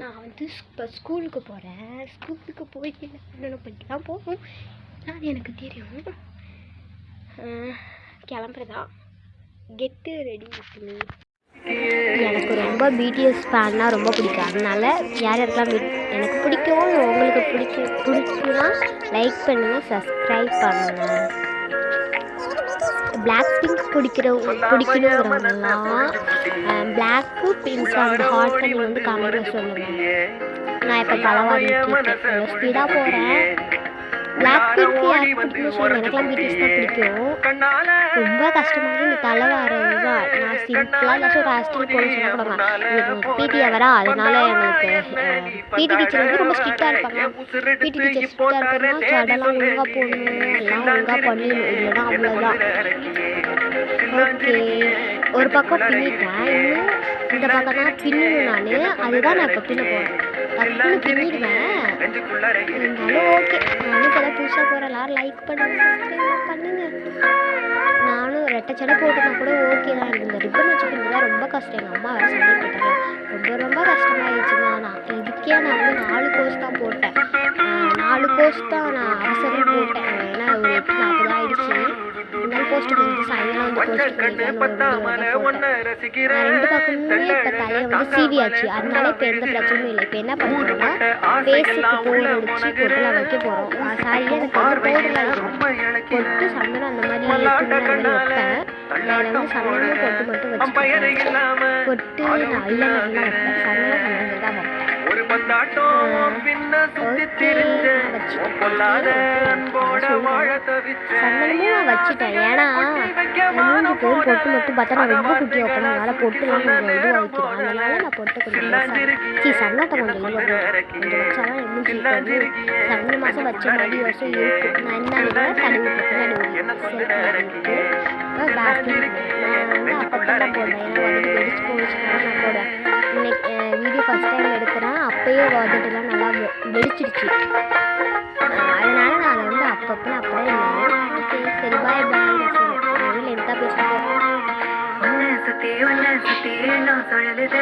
நான் வந்து இப்போ ஸ்கூலுக்கு போகிறேன். ஸ்கூலுக்கு போய் என்னென்ன பண்ணிலாம் போகணும் அது எனக்கு தெரியும். கிளம்புறதா கெட்டு ரெடி வித் மீ. எனக்கு ரொம்ப பிடிஎஸ் ஃபேன்னா ரொம்ப பிடிக்கும். அதனால யார் யாருக்கெல்லாம் எனக்கு பிடிக்கும், உங்களுக்கு பிடிக்குன்னா லைக் பண்ணுங்கள், சப்ஸ்கிரைப் பண்ணுங்கள். பிளாக் பிங்க் பிடிக்கணுங்கிறவங்கலாம் பிளாக்கு பிங்க் அந்த ஹார்ட் நீங்கள் வந்து கமெண்ட்டில் சொல்லுங்கள். நான் இப்போ தலைவாரிட்டு ஸ்பீடாக போகிறேன். பிளாக் பிங்க் யாருக்கு பிடிக்கும்னு சொல்லுங்கள். எனக்குலாம் பிடிஎஸ் தான் பிடிக்கும். ரொம்ப கஷ்டமாக இந்த தலைவாரது தான். நான் சிம்பிளாக ஏதாச்சும் ஒரு ஹேர்ஸ்டைல் போட சொன்னால் கூட எங்களுக்கு பிடி அவரா, அதனால எங்களுக்கு பிடி டீச்சர் வந்து ரொம்ப ஸ்ட்ரிக்டாக இருப்பாங்க. பிடி டீச்சர் ஸ்ட்ரிக்டாக இருக்கிறதுனா சடெல்லாம் ஒழுங்காக போடணும், எல்லாம் ஒழுங்காக பண்ணிடணும், இல்லைன்னா அவ்வளோதான். ஓகே, ஒரு பக்கம் பின்னிட்டேன், இன்னும் இந்த பக்கம் தான் பின்னணும். அதுதான் நான் இப்போ பின்ன போகிறேன். டக்குன்னு பின்னிடுவேன். இருந்தாலும் ஓகே, நானும் இப்போ தான் புதுசாக போகிறேன். எல்லோரும் லைக் பண்ணுங்கள், சப்ஸ்கிரைப் பண்ணுங்கள். நானும் ரெட்டை சடை போட்டுனா கூட ஓகே தான். எனக்கு இந்த ரிப்பன் வச்சுக்கிறது தான் ரொம்ப கஷ்டம். எங்கள் அம்மா வேறு சந்தேகப்பட்டாங்க. ரொம்ப கஷ்டமாயிடுச்சுங்க. இதுக்கே நான் வந்து 4 கோர்ஸ் தான் போட்டேன். 4 கோர்ஸ் தான் நான் அவசரம் போட்டேன். ஏன்னா ஒரு 8:40 ஆகிடுச்சு. இருந்தாலும் போஸ்ட் பண்ணி சாயங்காலம் வந்து போஸ்ட் பண்ணிக்கலாம் போட்டேன். 2 பக்கமுமே இப்போ தலையை வந்து சீவியாச்சு. அதனால இப்போ எந்த பிரச்சனையும் இல்லை. இப்போ என்ன பண்ணுறோம்னா ஃபேஸுக்கு பவுடர் அடிச்சு பொட்டுலாம் வைக்க போகிறோம். சாரியே எனக்கு வந்து பவுடர்லாம் பொட்டு சந்தனம் அந்த மாதிரி வைப்பேன். அதில் வந்து சந்தனம் பொட்டு மட்டும் வச்சுப்பேன். பொட்டு நல்லா வைப்பேன். சந்தனம் தான் வைப்பேன். சந்தனமும் நான் வச்சுட்டேன். ஏன்னா மூஞ்சி பேர் பொட்டு மட்டும் பார்த்தா நான் ரொம்ப குட்டி வைப்பேன். அதனால் பொட்டுலாம் கொஞ்சம் இதுவாக வைக்கிறேன். அதனால நான் பொட்டு கொஞ்சம் சந்தனத்தை கொஞ்சம் கொஞ்சம் வச்சாலும் என் மூஞ்சி வந்து 2 மாதம் வச்ச மாதிரி வருஷம் இருக்கும். நான் என்ன தடவி பின்னாடி பேஸ்டிங் நான் வந்து அப்பப்போ போடுறேன். ஏன்னா வந்துட்டு வெடிச்சு போச்சுன்னா நான் போடுவேன். இன்னைக்கு வீடியோ ஃபஸ்ட் டைம் எடுக்கிறேன். அப்போயே வந்துட்டுலாம் நல்லா வெடிச்சிடுச்சு. அதனால நான் அதை வந்து அப்பப்போ அப்படியே இல்லை. ஓகே, சரி, பாய் பாய். நான் எந்த பேசுகிறேன் சொல்லுது